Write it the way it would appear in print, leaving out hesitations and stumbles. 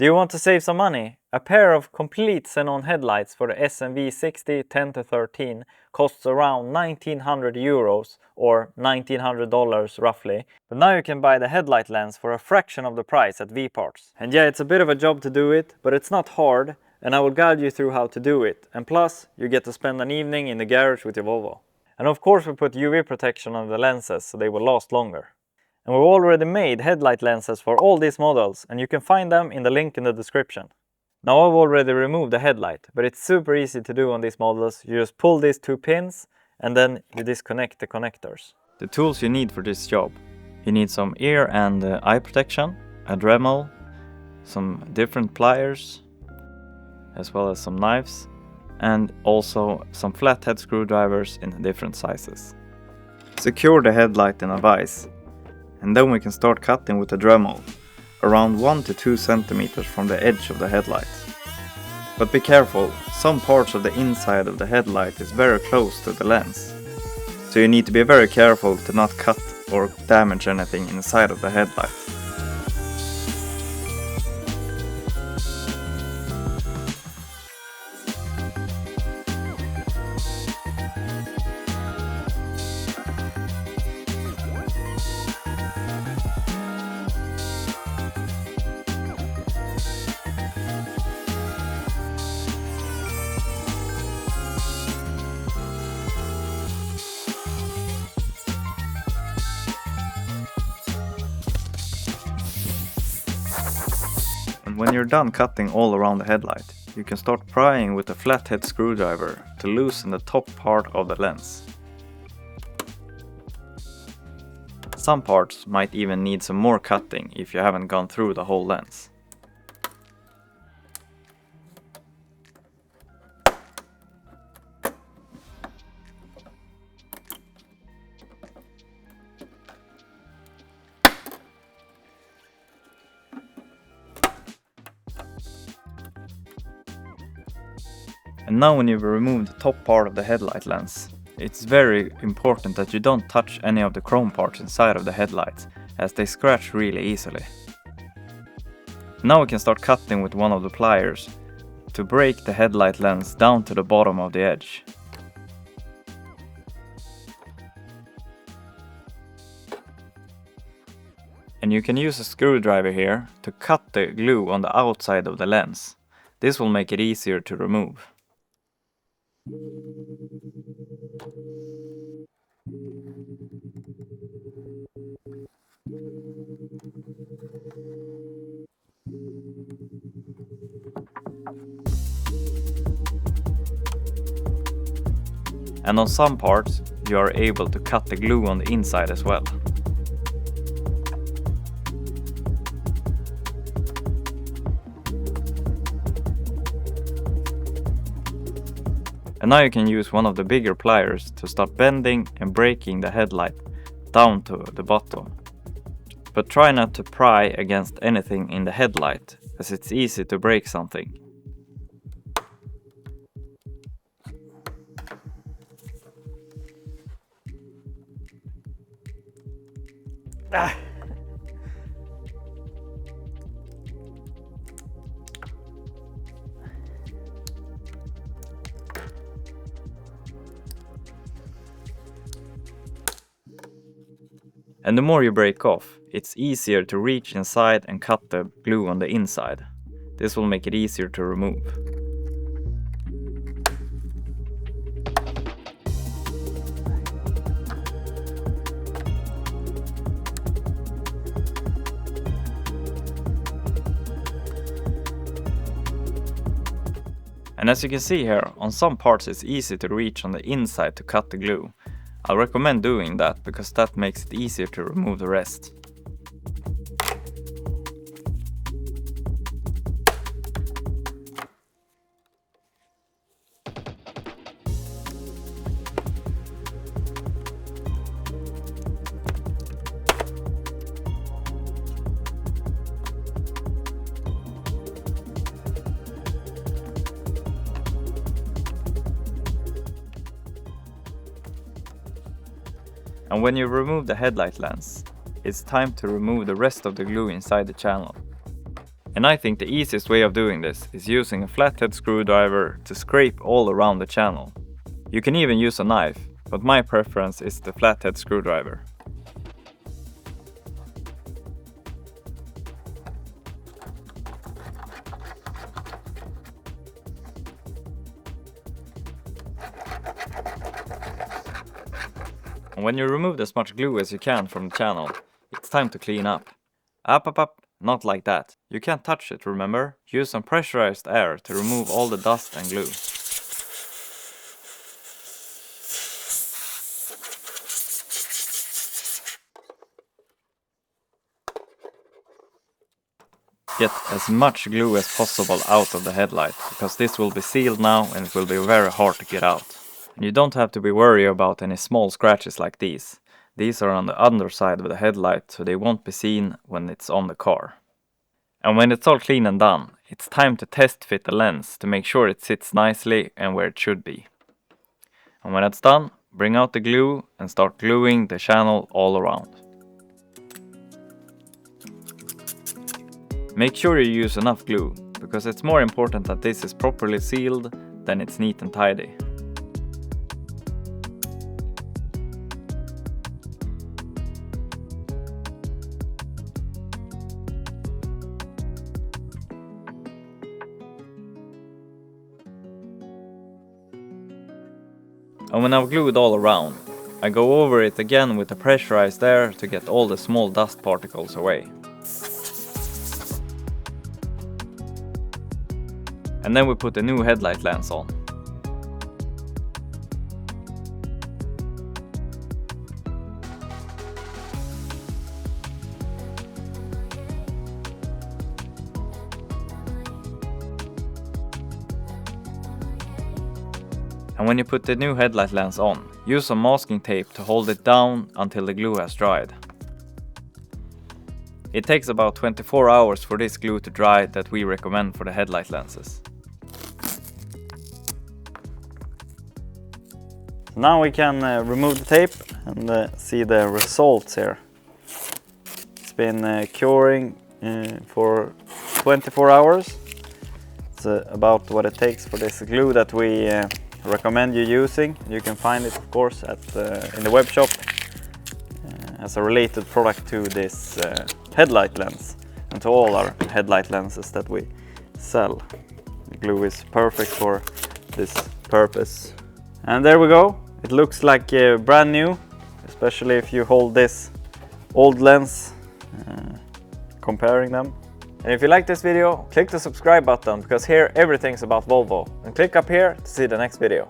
Do you want to save some money? A pair of complete xenon headlights for the V60 10-13 costs around 1900 euros or $1900 roughly. But now you can buy the headlight lens for a fraction of the price at Vparts. And yeah, it's a bit of a job to do it, but it's not hard, and I will guide you through how to do it. And plus, you get to spend an evening in the garage with your Volvo. And of course we put UV protection on the lenses so they will last longer. And we've already made headlight lenses for all these models, and you can find them in the link in the description. Now I've already removed the headlight, but it's super easy to do on these models. You just pull these two pins and then you disconnect the connectors. The tools you need for this job. You need some ear and eye protection, a Dremel, some different pliers, as well as some knives, and also some flathead screwdrivers in different sizes. Secure the headlight in a vise. And then we can start cutting with the Dremel, around 1 to 2 centimeters from the edge of the headlight. But be careful, some parts of the inside of the headlight is very close to the lens. So you need to be very careful to not cut or damage anything inside of the headlight. And when you're done cutting all around the headlight, you can start prying with a flathead screwdriver to loosen the top part of the lens. Some parts might even need some more cutting if you haven't gone through the whole lens. And now when you've removed the top part of the headlight lens, it's very important that you don't touch any of the chrome parts inside of the headlights, as they scratch really easily. Now we can start cutting with one of the pliers to break the headlight lens down to the bottom of the edge. And you can use a screwdriver here to cut the glue on the outside of the lens. This will make it easier to remove. And on some parts you are able to cut the glue on the inside as well. And now you can use one of the bigger pliers to start bending and breaking the headlight down to the bottom. But try not to pry against anything in the headlight, as it's easy to break something. Ah. And the more you break off, it's easier to reach inside and cut the glue on the inside. This will make it easier to remove. And as you can see here, on some parts it's easy to reach on the inside to cut the glue. I recommend doing that because that makes it easier to remove the rest. And when you remove the headlight lens, it's time to remove the rest of the glue inside the channel. And I think the easiest way of doing this is using a flathead screwdriver to scrape all around the channel. You can even use a knife, but my preference is the flathead screwdriver. And when you remove as much glue as you can from the channel, it's time to clean up. Up, not like that. You can't touch it, remember? Use some pressurized air to remove all the dust and glue. Get as much glue as possible out of the headlight, because this will be sealed now and it will be very hard to get out. And you don't have to be worried about any small scratches like these. These are on the underside of the headlight, so they won't be seen when it's on the car. And when it's all clean and done, it's time to test fit the lens to make sure it sits nicely and where it should be. And when it's done, bring out the glue and start gluing the channel all around. Make sure you use enough glue, because it's more important that this is properly sealed than it's neat and tidy. And when I've glued all around, I go over it again with the pressurized air to get all the small dust particles away. And then we put the new headlight lens on. And when you put the new headlight lens on, use some masking tape to hold it down until the glue has dried. It takes about 24 hours for this glue to dry that we recommend for the headlight lenses. Now we can remove the tape and see the results here. It's been curing for 24 hours. It's about what it takes for this glue that we recommend you using. You can find it, of course, in the web shop as a related product to this headlight lens and to all our headlight lenses that we sell. The glue is perfect for this purpose. And there we go. It looks like brand new, especially if you hold this old lens, comparing them. And if you like this video, click the subscribe button, because here everything's about Volvo. And click up here to see the next video.